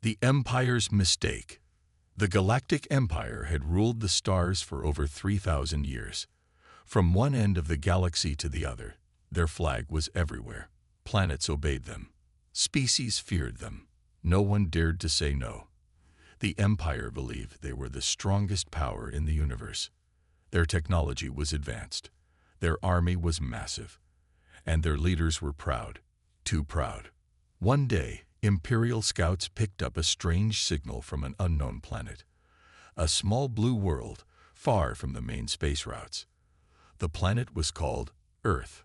The Empire's mistake. The Galactic Empire had ruled the stars for over 3,000 years. From one end of the galaxy to the other, their flag was everywhere. Planets obeyed them. Species feared them. No one dared to say no. The Empire believed they were the strongest power in the universe. Their technology was advanced. Their army was massive. And their leaders were proud. Too proud. One day, Imperial scouts picked up a strange signal from an unknown planet. A small blue world, far from the main space routes. The planet was called Earth.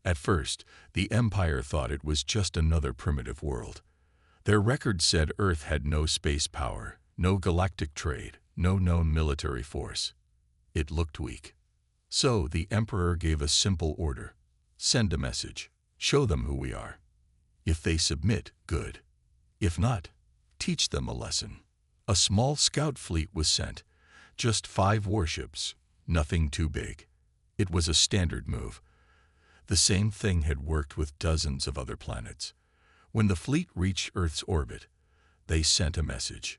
At first, the Empire thought it was just another primitive world. Their records said Earth had no space power, no galactic trade, no known military force. It looked weak. So the Emperor gave a simple order. Send a message. Show them who we are. If they submit, good. If not, teach them a lesson. A small scout fleet was sent. Just 5 warships, nothing too big. It was a standard move. The same thing had worked with dozens of other planets. When the fleet reached Earth's orbit, they sent a message.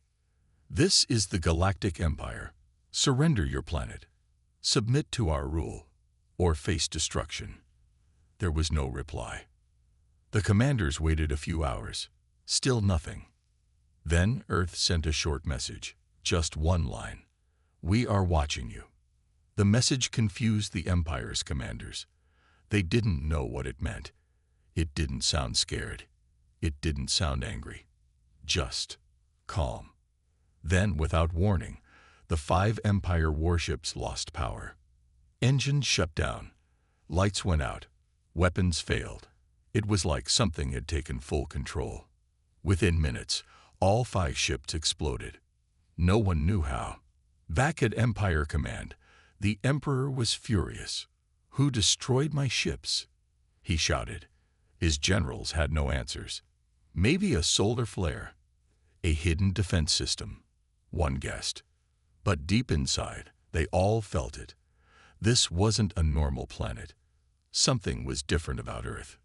This is the Galactic Empire. Surrender your planet. Submit to our rule, or face destruction. There was no reply. The commanders waited a few hours. Still nothing. Then Earth sent a short message, just one line. We are watching you. The message confused the Empire's commanders. They didn't know what it meant. It didn't sound scared. It didn't sound angry. Just calm. Then, without warning, the 5 Empire warships lost power. Engines shut down. Lights went out. Weapons failed. It was like something had taken full control. Within minutes, all 5 ships exploded. No one knew how. Back at Empire Command, the Emperor was furious. Who destroyed my ships? He shouted. His generals had no answers. Maybe a solar flare. A hidden defense system. One guessed. But deep inside, they all felt it. This wasn't a normal planet. Something was different about Earth.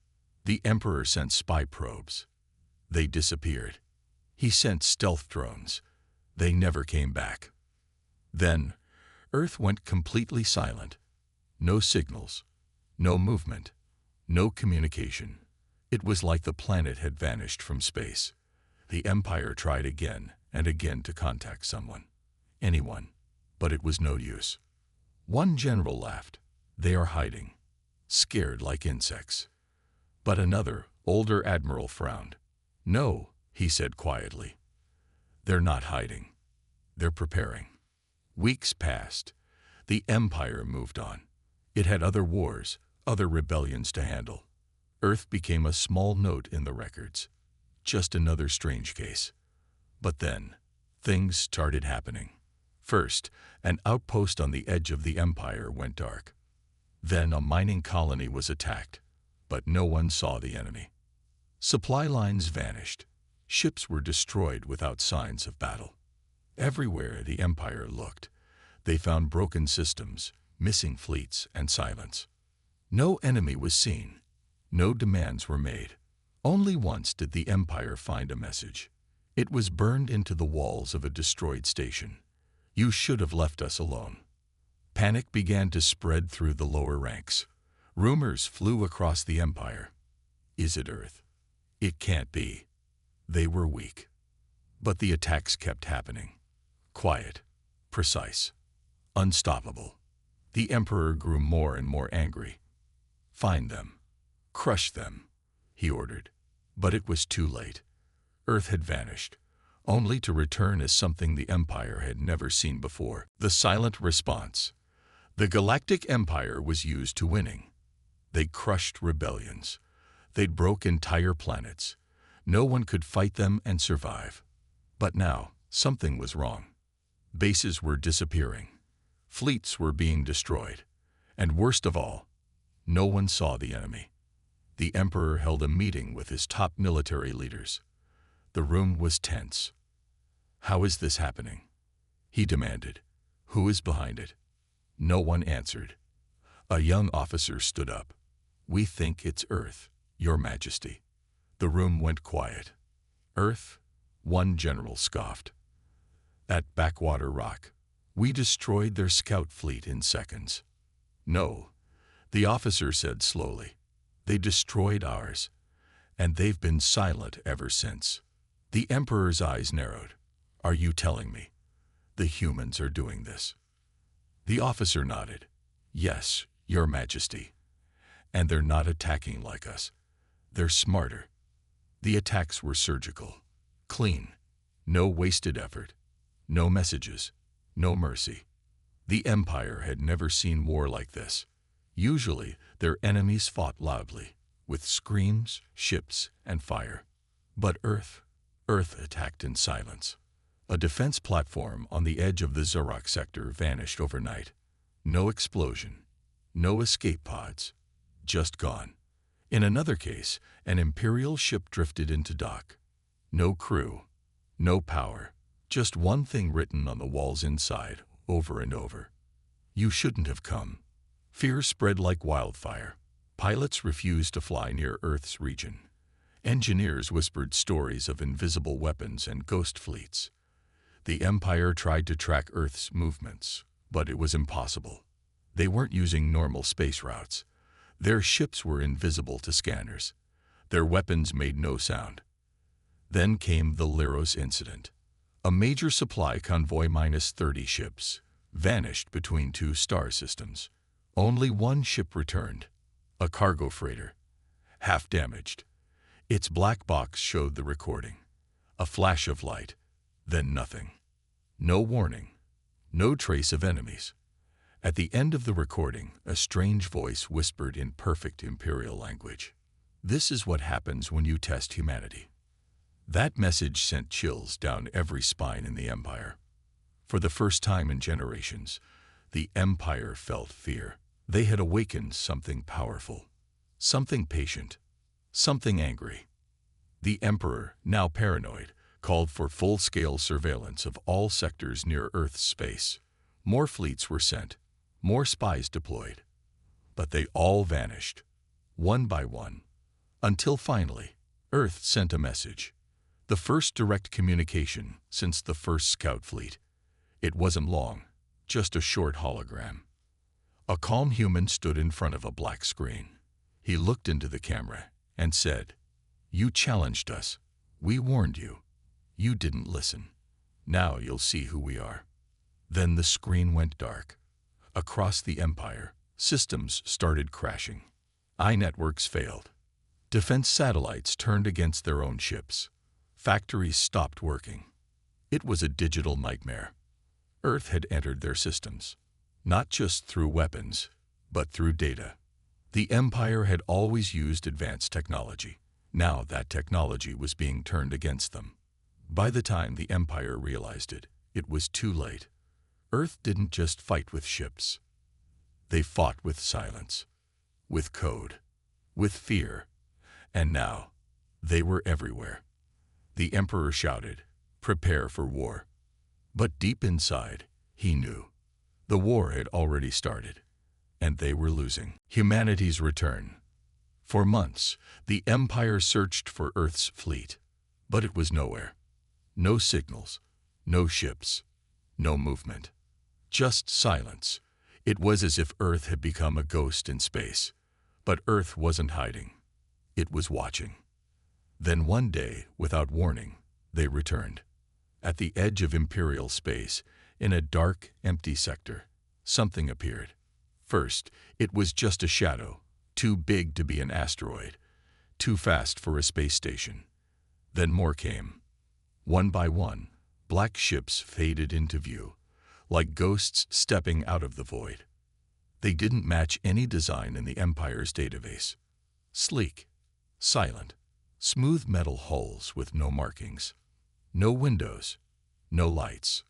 The Emperor sent spy probes. They disappeared. He sent stealth drones. They never came back. Then, Earth went completely silent. No signals, no movement, no communication. It was like the planet had vanished from space. The Empire tried again and again to contact someone, anyone, but it was no use. One general laughed. They are hiding, scared like insects. But another, older admiral frowned. No, he said quietly. They're not hiding. They're preparing. Weeks passed. The Empire moved on. It had other wars, other rebellions to handle. Earth became a small note in the records. Just another strange case. But then, things started happening. First, an outpost on the edge of the Empire went dark. Then a mining colony was attacked, but no one saw the enemy. Supply lines vanished. Ships were destroyed without signs of battle. Everywhere the Empire looked, they found broken systems, missing fleets, and silence. No enemy was seen. No demands were made. Only once did the Empire find a message. It was burned into the walls of a destroyed station. You should have left us alone. Panic began to spread through the lower ranks. Rumors flew across the Empire. Is it Earth? It can't be. They were weak. But the attacks kept happening. Quiet, precise, unstoppable. The Emperor grew more and more angry. Find them. Crush them, he ordered. But it was too late. Earth had vanished, only to return as something the Empire had never seen before. The silent response. The Galactic Empire was used to winning. They crushed rebellions. They'd broke entire planets. No one could fight them and survive. But now, something was wrong. Bases were disappearing. Fleets were being destroyed. And worst of all, no one saw the enemy. The Emperor held a meeting with his top military leaders. The room was tense. How is this happening? He demanded. Who is behind it? No one answered. A young officer stood up. We think it's Earth, Your Majesty. The room went quiet. Earth? One general scoffed. That backwater rock. We destroyed their scout fleet in seconds. No, the officer said slowly. They destroyed ours, and they've been silent ever since. The Emperor's eyes narrowed. Are you telling me the humans are doing this? The officer nodded. Yes, Your Majesty. And they're not attacking like us. They're smarter. The attacks were surgical, clean, no wasted effort, no messages, no mercy. The Empire had never seen war like this. Usually, their enemies fought loudly, with screams, ships, and fire. But Earth attacked in silence. A defense platform on the edge of the Zurok sector vanished overnight. No explosion, no escape pods, just gone. In another case, an Imperial ship drifted into dock. No crew, no power, just one thing written on the walls inside, over and over. You shouldn't have come. Fear spread like wildfire. Pilots refused to fly near Earth's region. Engineers whispered stories of invisible weapons and ghost fleets. The Empire tried to track Earth's movements, but it was impossible. They weren't using normal space routes. Their ships were invisible to scanners. Their weapons made no sound. Then came the Lyros incident. A major supply convoy -30 ships vanished between two star systems. Only one ship returned, a cargo freighter, half damaged. Its black box showed the recording. A flash of light, then nothing. No warning, no trace of enemies. At the end of the recording, a strange voice whispered in perfect Imperial language. This is what happens when you test humanity. That message sent chills down every spine in the Empire. For the first time in generations, the Empire felt fear. They had awakened something powerful, something patient, something angry. The Emperor, now paranoid, called for full-scale surveillance of all sectors near Earth's space. More fleets were sent, more spies deployed. But they all vanished, one by one, until finally, Earth sent a message. The first direct communication since the first scout fleet. It wasn't long, just a short hologram. A calm human stood in front of a black screen. He looked into the camera and said, "You challenged us. We warned you. You didn't listen. Now you'll see who we are." Then the screen went dark. Across the Empire, systems started crashing. Networks failed. Defense satellites turned against their own ships. Factories stopped working. It was a digital nightmare. Earth had entered their systems, not just through weapons, but through data. The Empire had always used advanced technology. Now that technology was being turned against them. By the time the Empire realized it, it was too late. Earth didn't just fight with ships. They fought with silence, with code, with fear, and now they were everywhere. The Emperor shouted, "Prepare for war." But deep inside, he knew. The war had already started, and they were losing. Humanity's return. For months, the Empire searched for Earth's fleet, but it was nowhere. No signals, no ships, no movement. Just silence. It was as if Earth had become a ghost in space. But Earth wasn't hiding. It was watching. Then one day, without warning, they returned. At the edge of Imperial space, in a dark, empty sector, something appeared. First, it was just a shadow, too big to be an asteroid, too fast for a space station. Then more came. One by one, black ships faded into view, like ghosts stepping out of the void. They didn't match any design in the Empire's database. Sleek, silent, smooth metal hulls with no markings. No windows, no lights.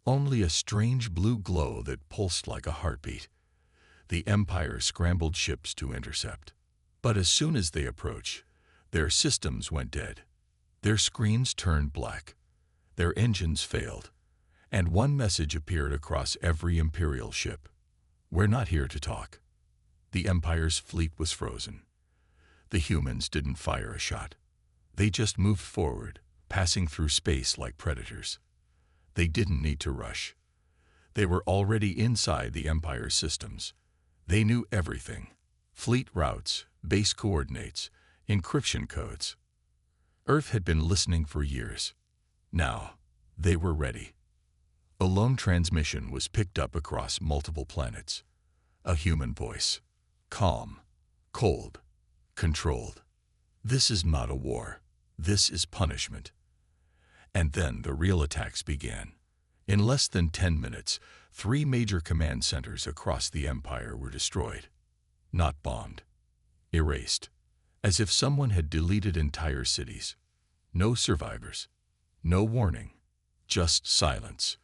Only a strange blue glow that pulsed like a heartbeat. The Empire scrambled ships to intercept. But as soon as they approached, their systems went dead. Their screens turned black. Their engines failed. And one message appeared across every Imperial ship. "We're not here to talk." The Empire's fleet was frozen. The humans didn't fire a shot. They just moved forward, passing through space like predators. They didn't need to rush. They were already inside the Empire's systems. They knew everything: fleet routes, base coordinates, encryption codes. Earth had been listening for years. Now, they were ready. A lone transmission was picked up across multiple planets. A human voice. Calm, cold, controlled. This is not a war. This is punishment. And then the real attacks began. In less than 10 minutes, 3 major command centers across the Empire were destroyed. Not bombed. Erased. As if someone had deleted entire cities. No survivors. No warning. Just silence.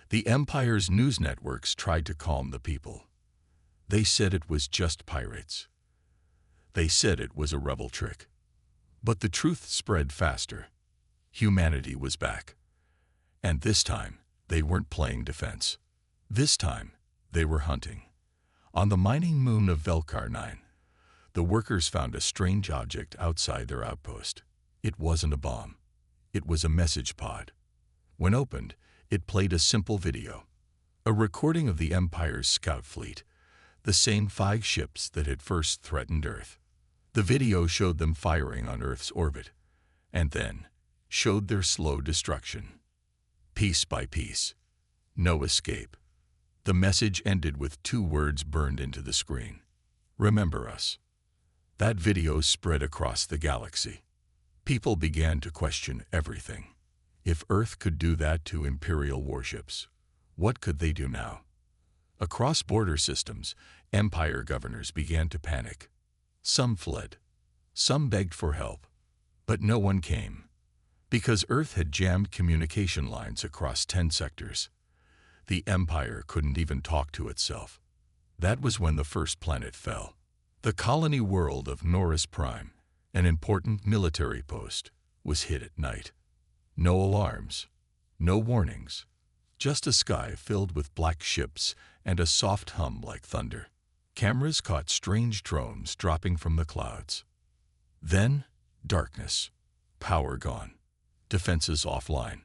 The Empire's news networks tried to calm the people. They said it was just pirates. They said it was a rebel trick. But the truth spread faster. Humanity was back. And this time, they weren't playing defense. This time, they were hunting. On the mining moon of Velkar 9, the workers found a strange object outside their outpost. It wasn't a bomb. It was a message pod. When opened, it played a simple video. A recording of the Empire's scout fleet, the same 5 ships that had first threatened Earth. The video showed them firing on Earth's orbit, and then showed their slow destruction. Piece by piece. No escape. The message ended with 2 words burned into the screen. Remember us. That video spread across the galaxy. People began to question everything. If Earth could do that to Imperial warships, what could they do now? Across border systems, Empire governors began to panic. Some fled. Some begged for help. But no one came. Because Earth had jammed communication lines across 10 sectors. The Empire couldn't even talk to itself. That was when the first planet fell. The colony world of Norris Prime, an important military post, was hit at night. No alarms. No warnings. Just a sky filled with black ships and a soft hum like thunder. Cameras caught strange drones dropping from the clouds. Then, darkness. Power gone. Defenses offline.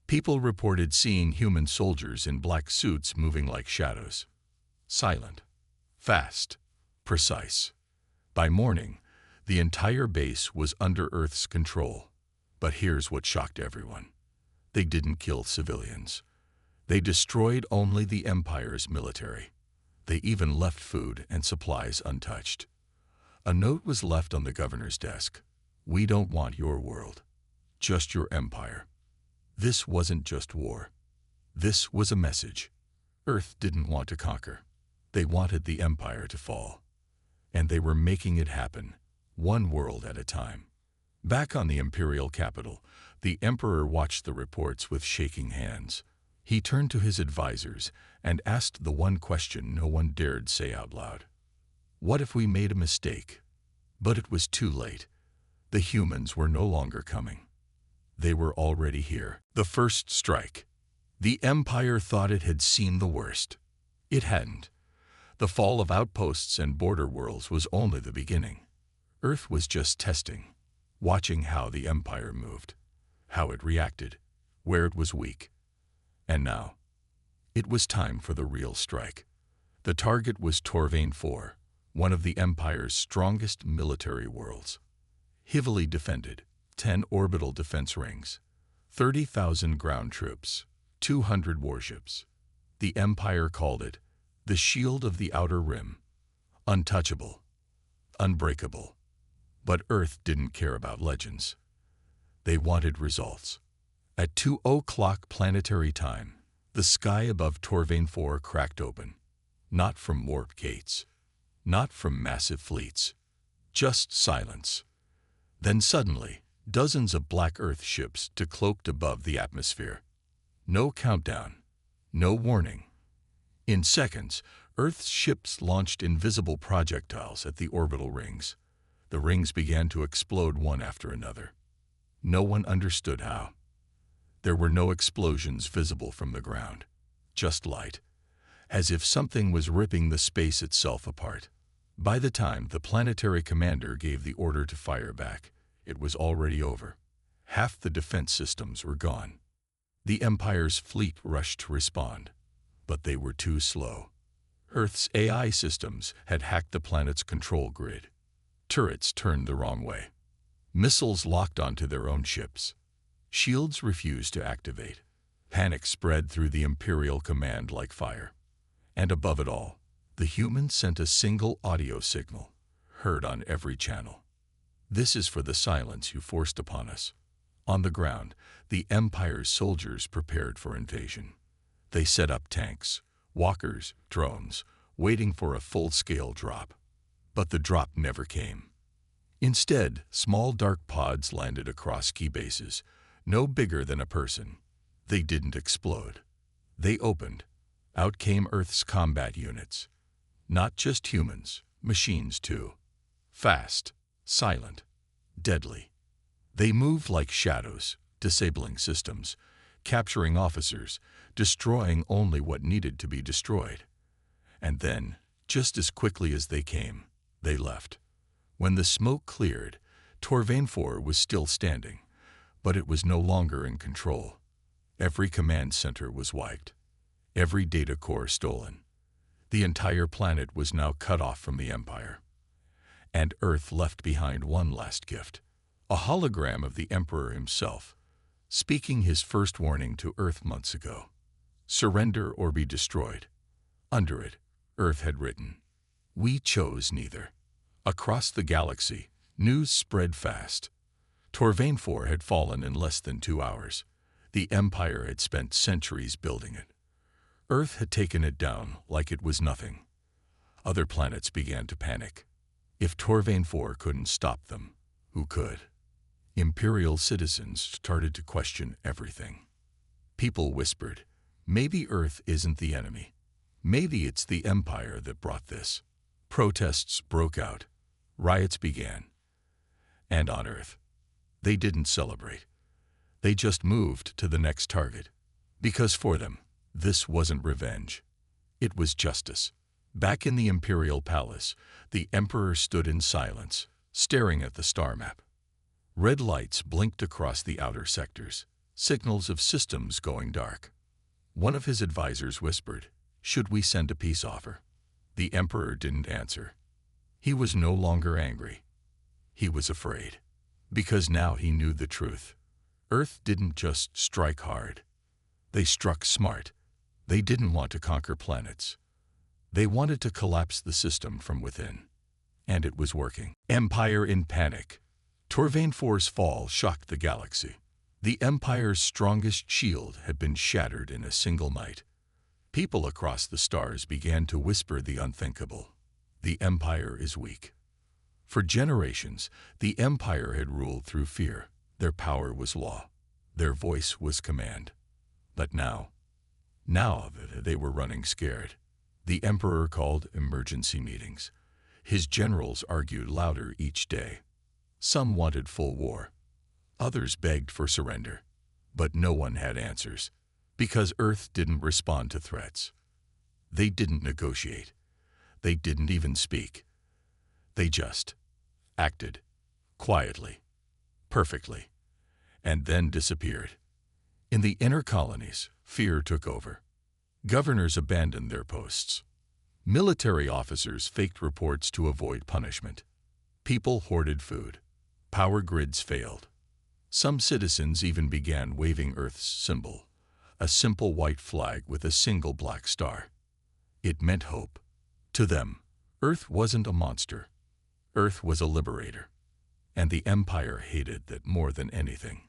People reported seeing human soldiers in black suits moving like shadows. Silent. Fast. Precise. By morning, the entire base was under Earth's control. But here's what shocked everyone. They didn't kill civilians. They destroyed only the Empire's military. They even left food and supplies untouched. A note was left on the governor's desk. We don't want your world. Just your empire. This wasn't just war. This was a message. Earth didn't want to conquer. They wanted the Empire to fall. And they were making it happen, one world at a time. Back on the imperial capital, the Emperor watched the reports with shaking hands. He turned to his advisors and asked the one question no one dared say out loud. What if we made a mistake? But it was too late. The humans were no longer coming. They were already here. The first strike. The Empire thought it had seen the worst. It hadn't. The fall of outposts and border worlds was only the beginning. Earth was just testing, watching how the Empire moved, how it reacted, where it was weak. And now, it was time for the real strike. The target was Torvain 4, one of the Empire's strongest military worlds. Heavily defended, 10 orbital defense rings, 30,000 ground troops, 200 warships. The Empire called it the Shield of the Outer Rim. Untouchable, unbreakable. But Earth didn't care about legends. They wanted results. At 2:00 planetary time, the sky above Torvain 4 cracked open. Not from warp gates. Not from massive fleets. Just silence. Then suddenly, dozens of black Earth ships decloaked above the atmosphere. No countdown. No warning. In seconds, Earth's ships launched invisible projectiles at the orbital rings. The rings began to explode one after another. No one understood how. There were no explosions visible from the ground. Just light. As if something was ripping the space itself apart. By the time the planetary commander gave the order to fire back, it was already over. Half the defense systems were gone. The Empire's fleet rushed to respond, but they were too slow. Earth's AI systems had hacked the planet's control grid. Turrets turned the wrong way. Missiles locked onto their own ships. Shields refused to activate. Panic spread through the Imperial command like fire. And above it all, the humans sent a single audio signal, heard on every channel. "This is for the silence you forced upon us." On the ground, the Empire's soldiers prepared for invasion. They set up tanks, walkers, drones, waiting for a full-scale drop. But the drop never came. Instead, small dark pods landed across key bases, no bigger than a person. They didn't explode. They opened. Out came Earth's combat units. Not just humans, machines too. Fast, silent, deadly. They moved like shadows, disabling systems, capturing officers, destroying only what needed to be destroyed. And then, just as quickly as they came, they left. When the smoke cleared, Torvainfor was still standing, but it was no longer in control. Every command center was wiped. Every data core stolen. The entire planet was now cut off from the Empire. And Earth left behind one last gift, a hologram of the Emperor himself, speaking his first warning to Earth months ago. Surrender or be destroyed. Under it, Earth had written, "We chose neither." Across the galaxy, news spread fast. Torvainfor had fallen in less than 2 hours. The Empire had spent centuries building it. Earth had taken it down like it was nothing. Other planets began to panic. If Torvainfor couldn't stop them, who could? Imperial citizens started to question everything. People whispered, "Maybe Earth isn't the enemy. Maybe it's the Empire that brought this." Protests broke out. Riots began. And on Earth, they didn't celebrate. They just moved to the next target. Because for them, this wasn't revenge. It was justice. Back in the Imperial Palace, the Emperor stood in silence, staring at the star map. Red lights blinked across the outer sectors, signals of systems going dark. One of his advisors whispered, "Should we send a peace offer?" The Emperor didn't answer. He was no longer angry. He was afraid. Because now he knew the truth. Earth didn't just strike hard. They struck smart. They didn't want to conquer planets. They wanted to collapse the system from within. And it was working. Empire in panic. Torvainfor's fall shocked the galaxy. The Empire's strongest shield had been shattered in a single night. People across the stars began to whisper the unthinkable. The Empire is weak. For generations, the Empire had ruled through fear. Their power was law. Their voice was command. But now they were running scared. The Emperor called emergency meetings. His generals argued louder each day. Some wanted full war. Others begged for surrender. But no one had answers. Because Earth didn't respond to threats. They didn't negotiate. They didn't even speak. They just acted. Quietly. Perfectly. And then disappeared. In the inner colonies, fear took over. Governors abandoned their posts. Military officers faked reports to avoid punishment. People hoarded food. Power grids failed. Some citizens even began waving Earth's symbol, a simple white flag with a single black star. It meant hope. To them, Earth wasn't a monster. Earth was a liberator. And the Empire hated that more than anything.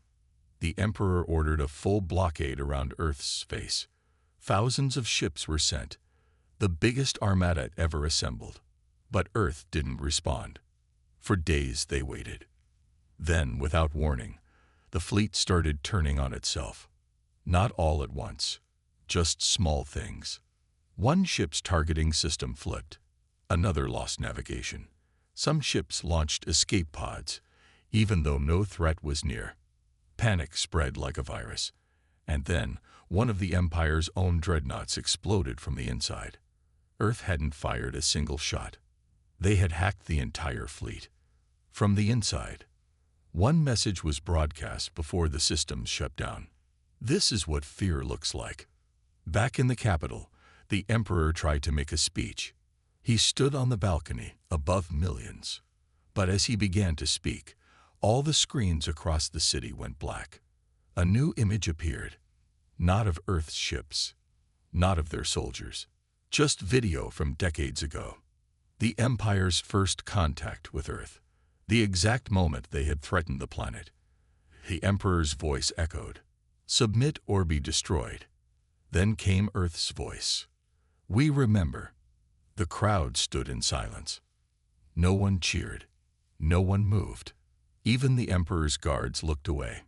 The Emperor ordered a full blockade around Earth's face. Thousands of ships were sent, the biggest armada ever assembled. But Earth didn't respond. For days they waited. Then, without warning, the fleet started turning on itself. Not all at once, just small things. One ship's targeting system flipped. Another lost navigation. Some ships launched escape pods, even though no threat was near. Panic spread like a virus. And then, one of the Empire's own dreadnoughts exploded from the inside. Earth hadn't fired a single shot. They had hacked the entire fleet. From the inside. One message was broadcast before the systems shut down. This is what fear looks like. Back in the capital, the emperor tried to make a speech. He stood on the balcony, above millions. But as he began to speak, all the screens across the city went black. A new image appeared, not of Earth's ships, not of their soldiers, just video from decades ago. The Empire's first contact with Earth, the exact moment they had threatened the planet. The Emperor's voice echoed, "Submit or be destroyed." Then came Earth's voice, "We remember." The crowd stood in silence. No one cheered. No one moved. Even the Emperor's guards looked away.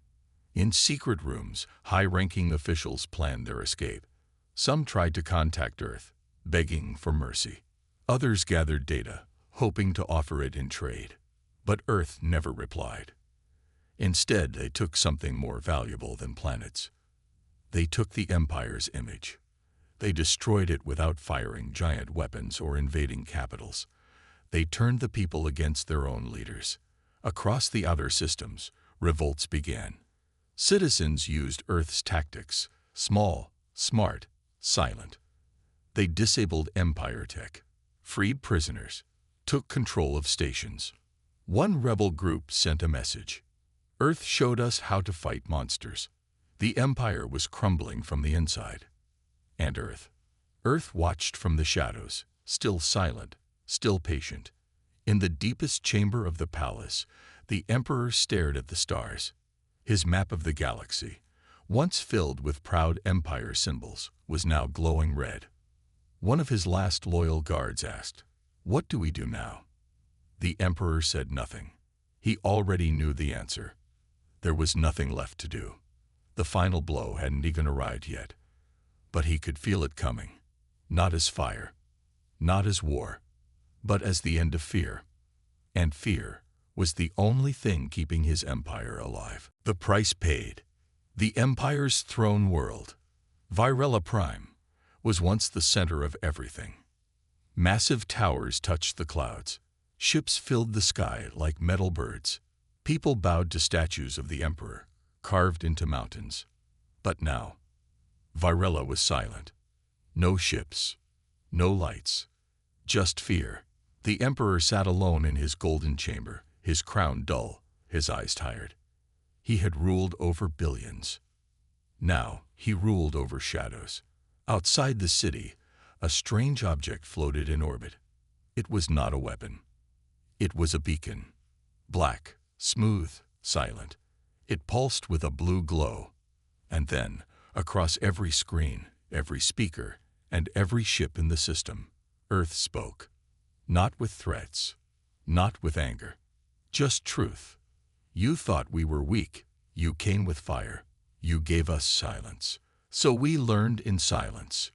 In secret rooms, high-ranking officials planned their escape. Some tried to contact Earth, begging for mercy. Others gathered data, hoping to offer it in trade. But Earth never replied. Instead, they took something more valuable than planets. They took the Empire's image. They destroyed it without firing giant weapons or invading capitals. They turned the people against their own leaders. Across the outer systems, revolts began. Citizens used Earth's tactics, small, smart, silent. They disabled Empire tech, freed prisoners, took control of stations. One rebel group sent a message. Earth showed us how to fight monsters. The Empire was crumbling from the inside. And Earth watched from the shadows, still silent, still patient. In the deepest chamber of the palace, the Emperor stared at the stars. His map of the galaxy, once filled with proud Empire symbols, was now glowing red. One of his last loyal guards asked, "What do we do now?" The Emperor said nothing. He already knew the answer. There was nothing left to do. The final blow hadn't even arrived yet. But he could feel it coming, not as fire, not as war, but as the end of fear. And fear was the only thing keeping his empire alive. The price paid. The Empire's throne world, Virella Prime, was once the center of everything. Massive towers touched the clouds. Ships filled the sky like metal birds. People bowed to statues of the Emperor, carved into mountains. But now, Virella was silent. No ships, no lights, just fear. The Emperor sat alone in his golden chamber, his crown dull, his eyes tired. He had ruled over billions. Now he ruled over shadows. Outside the city, a strange object floated in orbit. It was not a weapon. It was a beacon. Black, smooth, silent. It pulsed with a blue glow. And then, across every screen, every speaker, and every ship in the system, Earth spoke. Not with threats, not with anger, just truth. You thought we were weak. You came with fire. You gave us silence. So we learned in silence.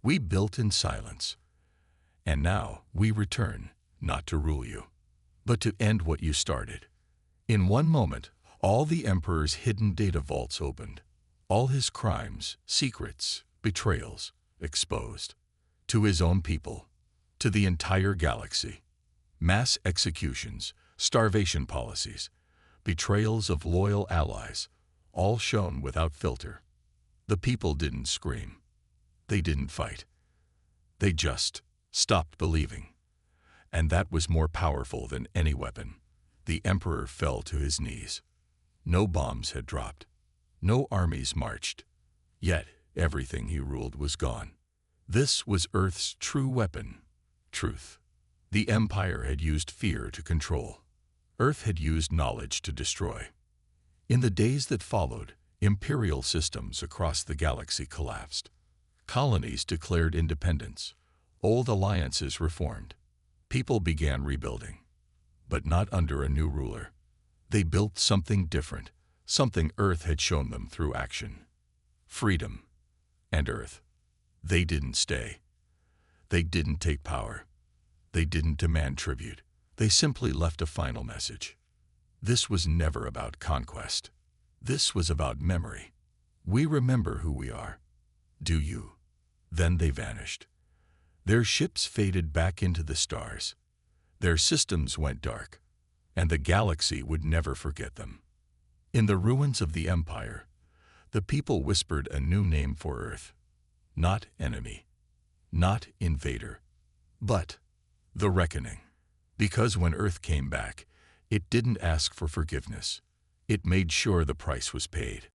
We built in silence. And now we return, not to rule you, but to end what you started. In one moment, all the Emperor's hidden data vaults opened. All his crimes, secrets, betrayals, exposed. To his own people, to the entire galaxy. Mass executions, starvation policies, betrayals of loyal allies, all shown without filter. The people didn't scream. They didn't fight. They just stopped believing. And that was more powerful than any weapon. The Emperor fell to his knees. No bombs had dropped. No armies marched. Yet everything he ruled was gone. This was Earth's true weapon, truth. The Empire had used fear to control. Earth had used knowledge to destroy. In the days that followed, imperial systems across the galaxy collapsed. Colonies declared independence. Old alliances reformed. People began rebuilding. But not under a new ruler. They built something different, something Earth had shown them through action. Freedom. And Earth. They didn't stay. They didn't take power. They didn't demand tribute. They simply left a final message. This was never about conquest. This was about memory. We remember who we are. Do you? Then they vanished. Their ships faded back into the stars. Their systems went dark. and the galaxy would never forget them. In the ruins of the Empire, the people whispered a new name for Earth. Not enemy, not invader, but the reckoning. Because when Earth came back, it didn't ask for forgiveness. It made sure the price was paid.